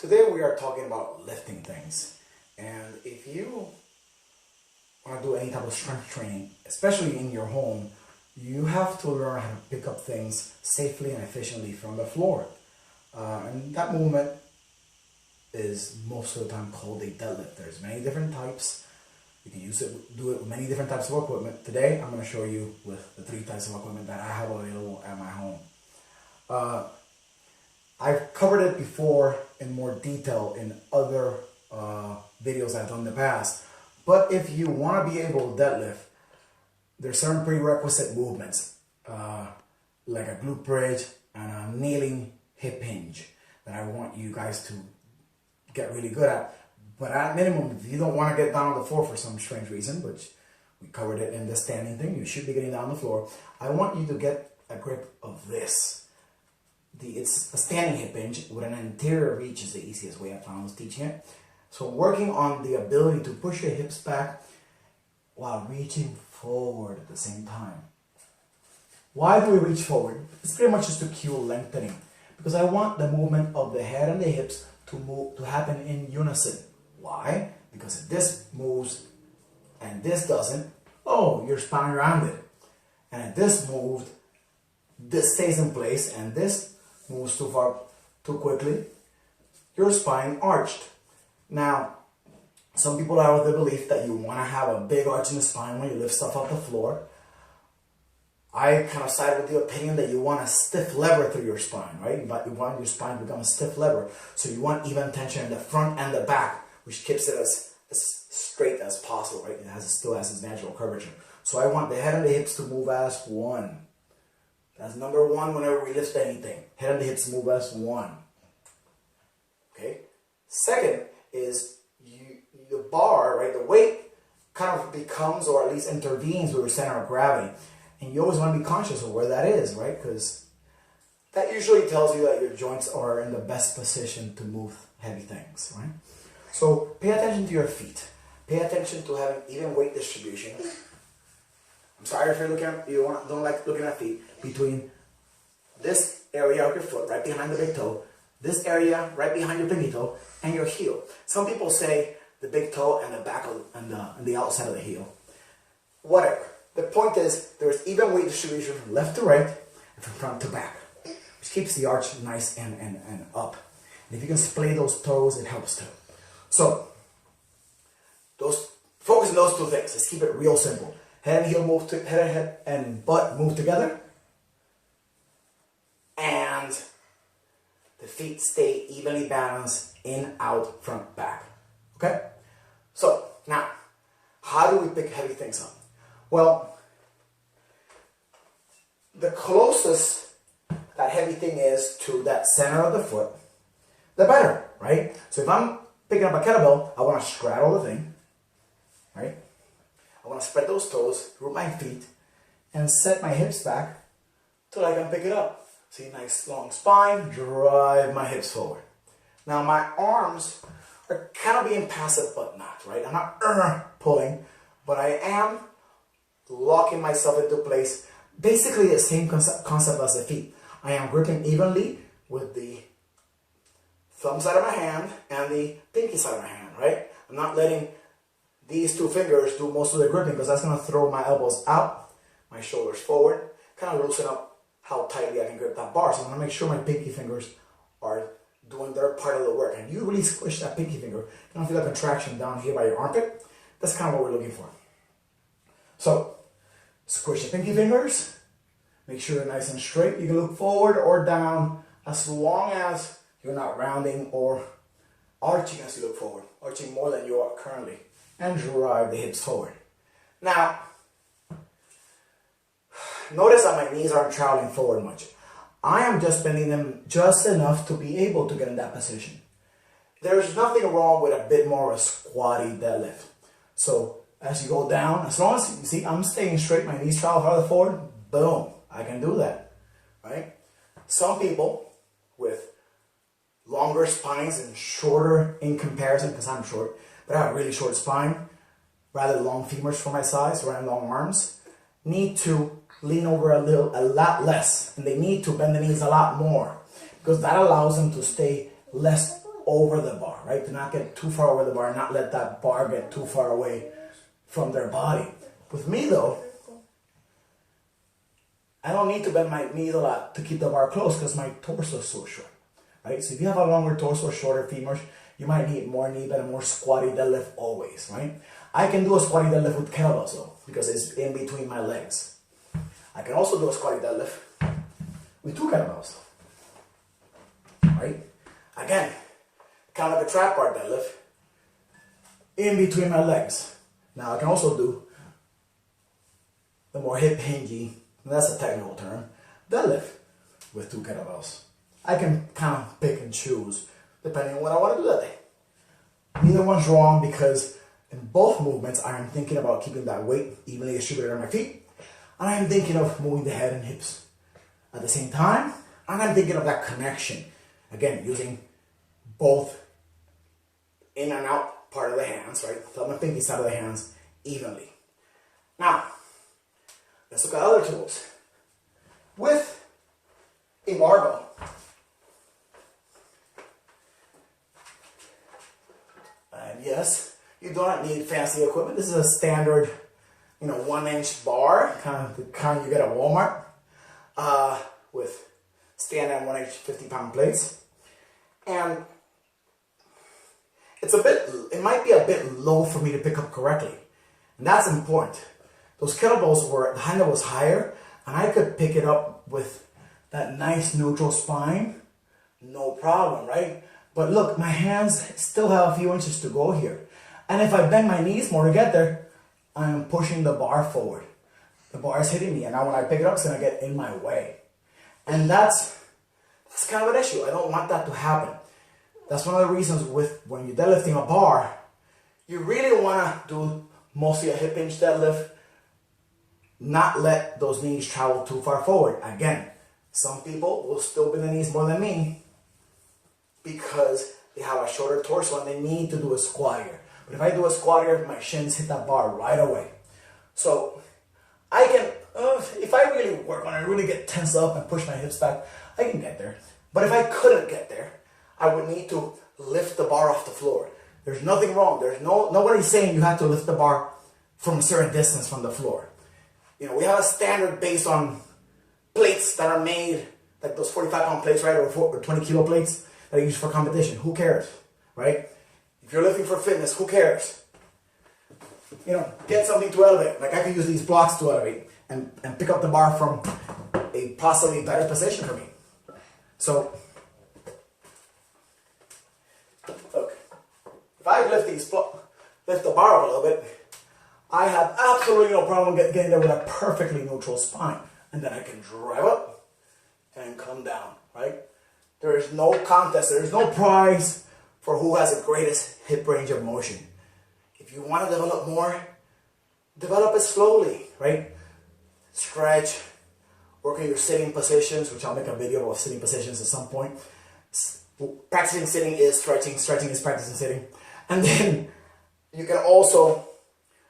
Today we are talking about lifting things. And if you want to do any type of strength training, especially in your home, you have to learn how to pick up things safely and efficiently from the floor. And that movement is most of the time called a deadlift. There's many different types. You can do it with many different types of equipment. Today, I'm going to show you with the 3 types of equipment that I have available at my home. I've covered it before in more detail in other videos I've done in the past. But if you want to be able to deadlift, there's certain prerequisite movements, like a glute bridge and a kneeling hip hinge that I want you guys to get really good at. But at minimum, if you don't want to get down on the floor for some strange reason, which we covered it in the standing thing, you should be getting down on the floor. I want you to get a grip of this. It's a standing hip hinge with an anterior reach is the easiest way I found was teaching it. So working on the ability to push your hips back while reaching forward at the same time. Why do we reach forward? It's pretty much just to cue lengthening, because I want the movement of the head and the hips to happen in unison. Why? Because if this moves and this doesn't, oh, your spine rounded. And if this moved, this stays in place, and this moves too far, too quickly, your spine arched. Now, some people are of the belief that you want to have a big arch in the spine when you lift stuff off the floor. I kind of side with the opinion that you want a stiff lever through your spine, right? But you want your spine to become a stiff lever. So you want even tension in the front and the back, which keeps it as straight as possible, right? It still has its natural curvature. So I want the head and the hips to move as one. That's number one whenever we lift anything. Head and the hips move as one. Okay? Second is the bar, right? The weight kind of becomes, or at least intervenes with your center of gravity. And you always want to be conscious of where that is, right? Because that usually tells you that your joints are in the best position to move heavy things, right? So pay attention to your feet. Pay attention to having even weight distribution. I'm sorry if don't like looking at feet. Between this area of your foot, right behind the big toe, this area right behind your pinky toe, and your heel. Some people say the big toe and the back of and the outside of the heel. Whatever. The point is there's even weight distribution from left to right and from front to back, which keeps the arch nice and up. And if you can splay those toes, it helps too. So focus on those 2 things. Let's keep it real simple. Head and heel head and butt move together, and the feet stay evenly balanced in, out, front, back. Okay? So now, how do we pick heavy things up? Well, the closest that heavy thing is to that center of the foot, the better, right? So if I'm picking up a kettlebell, I want to straddle the thing, right? I want to spread those toes, root my feet, and set my hips back till I can pick it up. See, nice long spine, drive my hips forward. Now my arms are kind of being passive, but not, right? I'm not pulling, but I am locking myself into place. Basically the same concept as the feet. I am gripping evenly with the thumb side of my hand and the pinky side of my hand, right? I'm not letting these 2 fingers do most of the gripping, because that's going to throw my elbows out, my shoulders forward, kind of loosen up how tightly I can grip that bar. So I'm going to make sure my pinky fingers are doing their part of the work. And you really squish that pinky finger. You don't feel that contraction down here by your armpit. That's kind of what we're looking for. So squish the pinky fingers. Make sure they're nice and straight. You can look forward or down as long as you're not rounding or arching as you look forward. Arching more than you are currently. And drive the hips forward. Now, notice that my knees aren't traveling forward much. I am just bending them just enough to be able to get in that position. There's nothing wrong with a bit more of a squatty deadlift. So as you go down, as long as you see I'm staying straight, my knees travel farther forward, boom, I can do that, right? Some people with longer spines and shorter in comparison, because I'm short, but I have a really short spine, rather long femurs for my size, rather long arms, need to lean over a lot less, and they need to bend the knees a lot more, because that allows them to stay less over the bar, right? Do not get too far over the bar, not let that bar get too far away from their body. With me though, I don't need to bend my knees a lot to keep the bar close because my torso is so short, right? So if you have a longer torso, shorter femurs, you might need more knee bend and more squatty deadlift always, right? I can do a squatty deadlift with kettlebells though, because it's in between my legs. I can also do a squatty deadlift with 2 kettlebells, right? Again, kind of like a trap bar deadlift in between my legs. Now I can also do the more hip hingy, that's a technical term, deadlift with 2 kettlebells. I can kind of pick and choose depending on what I want to do that day. Neither one's wrong because in both movements I am thinking about keeping that weight evenly distributed on my feet, and I am thinking of moving the head and hips at the same time, and I'm thinking of that connection. Again, using both in and out part of the hands, right? Thumb and pinky side of the hands evenly. Now, let's look at other tools. With a barbell, and yes, you do not need fancy equipment. This is a standard, 1-inch bar, kind of the kind you get at Walmart, with standard 1-inch 50-pound plates. And it might be a bit low for me to pick up correctly. And that's important. Those kettlebells the handle was higher, and I could pick it up with that nice neutral spine, no problem, right? But look, my hands still have a few inches to go here. And if I bend my knees more to get there, I'm pushing the bar forward. The bar is hitting me, and now when I pick it up, it's gonna get in my way. And that's kind of an issue. I don't want that to happen. That's one of the reasons when you're deadlifting a bar, you really wanna do mostly a hip hinge deadlift, not let those knees travel too far forward. Again, some people will still bend the knees more than me because they have a shorter torso and they need to do a squat here. But if I do a squat here, my shins hit that bar right away. So I can, if I really work on it, really get tense up and push my hips back, I can get there. But if I couldn't get there, I would need to lift the bar off the floor. There's nothing wrong. There's nobody's saying you have to lift the bar from a certain distance from the floor. We have a standard based on plates that are made, like those 45-pound plates, right, or 20-kilo plates that are used for competition. Who cares, right? If you're lifting for fitness, who cares? Get something to elevate. Like I can use these blocks to elevate and pick up the bar from a possibly better position for me. So, look, if I lift the bar up a little bit, I have absolutely no problem getting there with a perfectly neutral spine. And then I can drive up and come down, right? There is no contest, there is no prize for who has the greatest hip range of motion. If you want to develop more, develop it slowly, right? Stretch, work on your sitting positions, which I'll make a video of sitting positions at some point. Practicing sitting is stretching, stretching is practicing sitting. And then you can also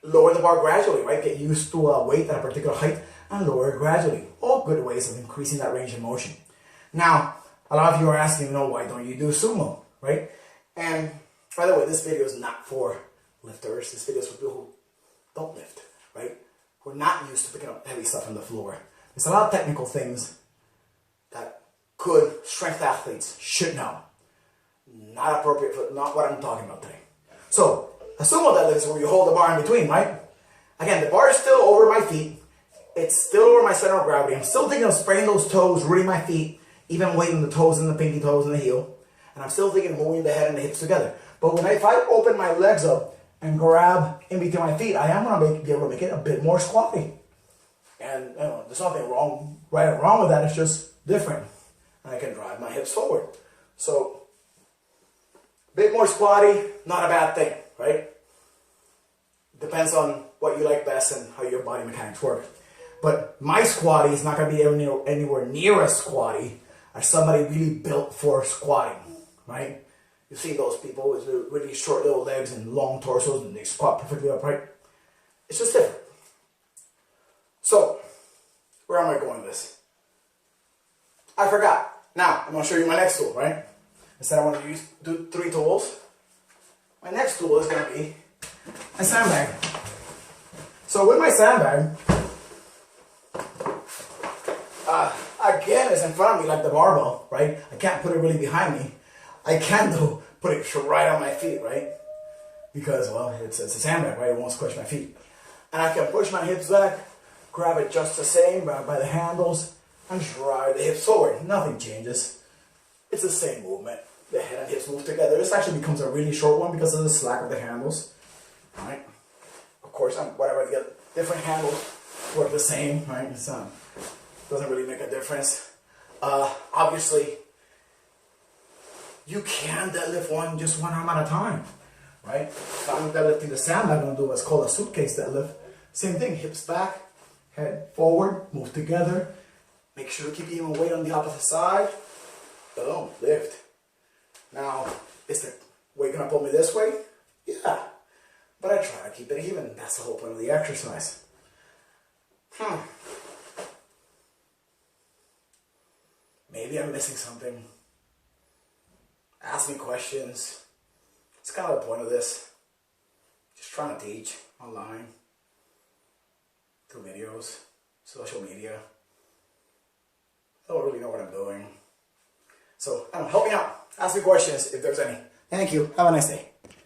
lower the bar gradually, right? Get used to a weight at a particular height and lower it gradually. All good ways of increasing that range of motion. Now, a lot of you are asking, why don't you do sumo, right? And by the way, this video is not for lifters. This video is for people who don't lift, right? Who are not used to picking up heavy stuff on the floor. There's a lot of technical things that good strength athletes should know. Not appropriate for, not what I'm talking about today. So, a sumo deadlift is where you hold the bar in between, right? Again, the bar is still over my feet. It's still over my center of gravity. I'm still thinking of spraying those toes, rooting my feet, even weighting the toes and the pinky toes and the heel. And I'm still thinking of moving the head and the hips together. But if I open my legs up and grab in between my feet, I am going to be able to make it a bit more squatty. And there's nothing right or wrong with that. It's just different. And I can drive my hips forward. So, a bit more squatty, not a bad thing, right? Depends on what you like best and how your body mechanics work. But my squatty is not going to be anywhere near as squatty as somebody really built for squatting, right? You see those people with really short little legs and long torsos and they squat perfectly upright. It's just different. So, where am I going with this? I forgot. Now, I'm going to show you my next tool, right? Instead I want to do 3 tools. My next tool is going to be a sandbag. So with my sandbag, again, it's in front of me like the barbell, right? I can't put it really behind me. I can though put it right on my feet, right? Because, well, it's a sandbag, right? It won't squish my feet. And I can push my hips back, grab it just the same by the handles, and drive the hips forward. Nothing changes. It's the same movement. The head and hips move together. This actually becomes a really short one because of the slack of the handles, right? Of course, whatever, the different handles work the same, right? It doesn't really make a difference. Obviously, you can deadlift just one arm at a time, right? If I'm deadlifting the sandbag, I'm going to do what's called a suitcase deadlift. Same thing, hips back, head forward, move together. Make sure to keep even weight on the opposite side. Boom, lift. Now, is the weight going to pull me this way? Yeah. But I try to keep it even. That's the whole point of the exercise. Maybe I'm missing something. Ask me questions. It's kind of the point of this. Just trying to teach online, through videos, social media. I don't really know what I'm doing. So, help me out. Ask me questions if there's any. Thank you. Have a nice day.